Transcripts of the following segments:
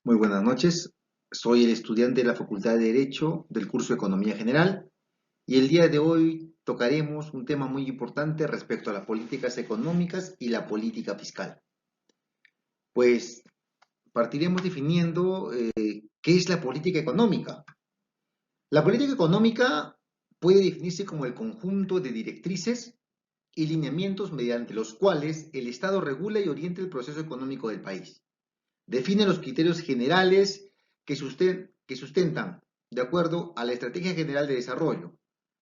Muy buenas noches. Soy el estudiante de la Facultad de Derecho del curso de Economía General y el día de hoy tocaremos un tema muy importante respecto a las políticas económicas y la política fiscal. Pues partiremos definiendo qué es la política económica. La política económica puede definirse como el conjunto de directrices y lineamientos mediante los cuales el Estado regula y orienta el proceso económico del país. Define los criterios generales que sustentan, de acuerdo a la Estrategia General de Desarrollo,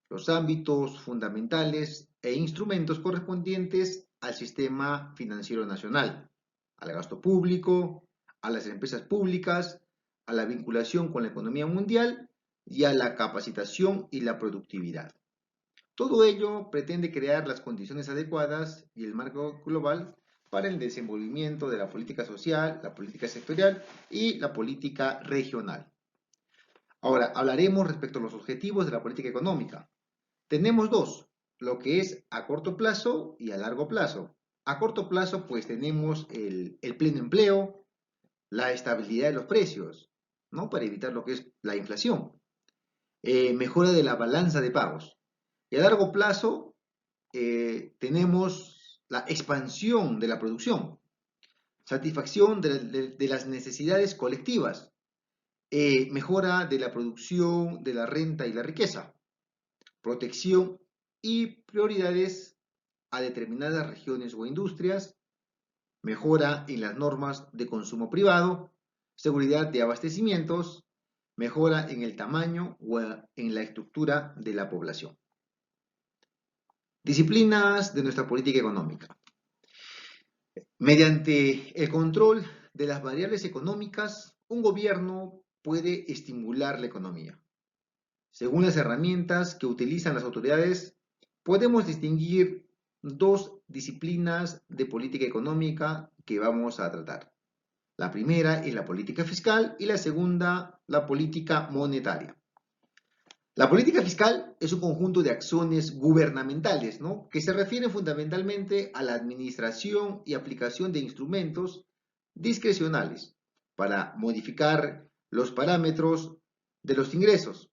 los ámbitos fundamentales e instrumentos correspondientes al sistema financiero nacional, al gasto público, a las empresas públicas, a la vinculación con la economía mundial y a la capacitación y la productividad. Todo ello pretende crear las condiciones adecuadas y el marco global para el desenvolvimiento de la política social, la política sectorial y la política regional. Ahora, hablaremos respecto a los objetivos de la política económica. Tenemos dos, lo que es a corto plazo y a largo plazo. A corto plazo, pues tenemos el pleno empleo, la estabilidad de los precios, ¿no? Para evitar lo que es la inflación, mejora de la balanza de pagos. Y a largo plazo, tenemos la expansión de la producción, satisfacción de las necesidades colectivas, mejora de la producción, de la renta y la riqueza, protección y prioridades a determinadas regiones o industrias, mejora en las normas de consumo privado, seguridad de abastecimientos, mejora en el tamaño o en la estructura de la población. Disciplinas de nuestra política económica. Mediante el control de las variables económicas, un gobierno puede estimular la economía. Según las herramientas que utilizan las autoridades, podemos distinguir dos disciplinas de política económica que vamos a tratar. La primera es la política fiscal y la segunda, la política monetaria. La política fiscal es un conjunto de acciones gubernamentales, ¿no? Que se refieren fundamentalmente a la administración y aplicación de instrumentos discrecionales para modificar los parámetros de los ingresos,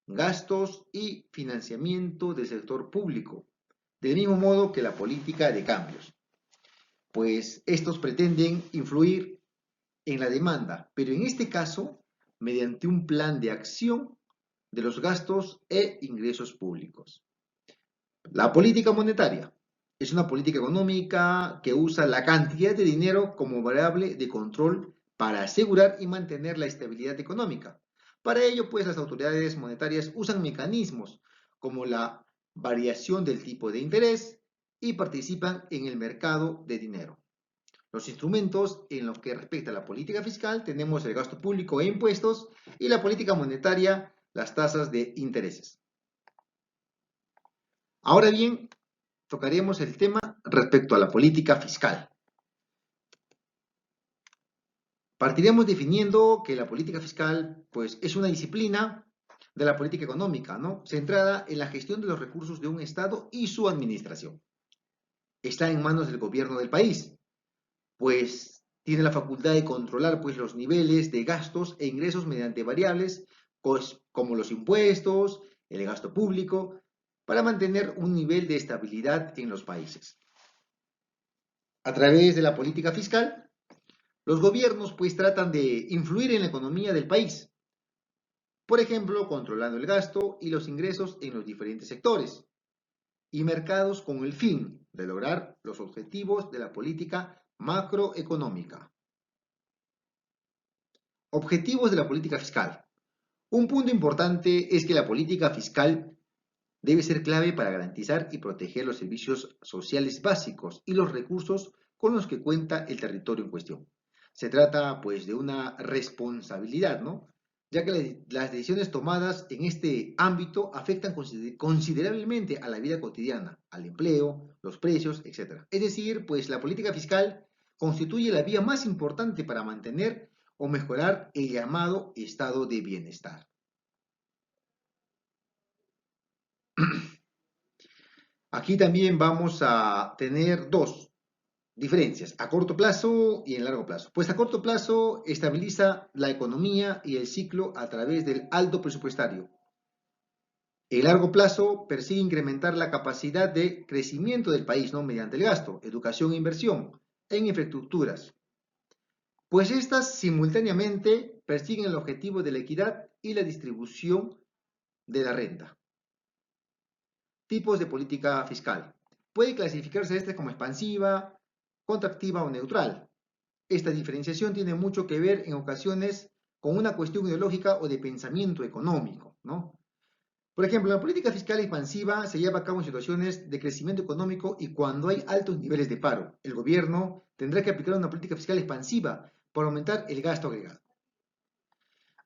gastos y financiamiento del sector público, del mismo modo que la política de cambios, pues estos pretenden influir en la demanda, pero en este caso mediante un plan de acción de los gastos e ingresos públicos. La política monetaria es una política económica que usa la cantidad de dinero como variable de control para asegurar y mantener la estabilidad económica. Para ello, pues, las autoridades monetarias usan mecanismos como la variación del tipo de interés y participan en el mercado de dinero. Los instrumentos en lo que respecta a la política fiscal tenemos el gasto público e impuestos y la política monetaria, las tasas de intereses. Ahora bien, tocaremos el tema respecto a la política fiscal. Partiremos definiendo que la política fiscal pues, es una disciplina de la política económica, ¿no? Centrada en la gestión de los recursos de un Estado y su administración. Está en manos del gobierno del país, pues tiene la facultad de controlar pues, los niveles de gastos e ingresos mediante variables pues, como los impuestos, el gasto público, para mantener un nivel de estabilidad en los países. A través de la política fiscal, los gobiernos pues tratan de influir en la economía del país, por ejemplo, controlando el gasto y los ingresos en los diferentes sectores y mercados con el fin de lograr los objetivos de la política macroeconómica. Objetivos de la política fiscal. Un punto importante es que la política fiscal debe ser clave para garantizar y proteger los servicios sociales básicos y los recursos con los que cuenta el territorio en cuestión. Se trata pues de una responsabilidad, ¿no? Ya que las decisiones tomadas en este ámbito afectan considerablemente a la vida cotidiana, al empleo, los precios, etc. Es decir, pues la política fiscal constituye la vía más importante para mantener o mejorar el llamado estado de bienestar. Aquí también vamos a tener dos. Diferencias a corto plazo y en largo plazo. Pues a corto plazo estabiliza la economía y el ciclo a través del alto presupuestario. En largo plazo persigue incrementar la capacidad de crecimiento del país, ¿no? Mediante el gasto, educación e inversión en infraestructuras. Pues estas simultáneamente persiguen el objetivo de la equidad y la distribución de la renta. Tipos de política fiscal. Puede clasificarse esta como expansiva, contractiva o neutral. Esta diferenciación tiene mucho que ver en ocasiones con una cuestión ideológica o de pensamiento económico, ¿no? Por ejemplo, la política fiscal expansiva se lleva a cabo en situaciones de crecimiento económico y cuando hay altos niveles de paro. El gobierno tendrá que aplicar una política fiscal expansiva para aumentar el gasto agregado.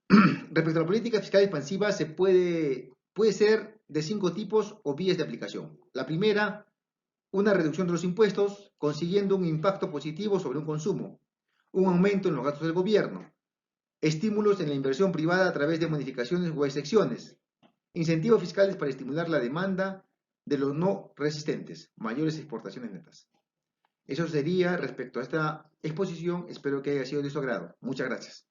Respecto a la política fiscal expansiva, puede ser de 5 tipos o vías de aplicación. La primera, una reducción de los impuestos, consiguiendo un impacto positivo sobre un consumo, un aumento en los gastos del gobierno, estímulos en la inversión privada a través de modificaciones o excepciones, incentivos fiscales para estimular la demanda de los no resistentes, mayores exportaciones netas. Eso sería respecto a esta exposición. Espero que haya sido de su agrado. Muchas gracias.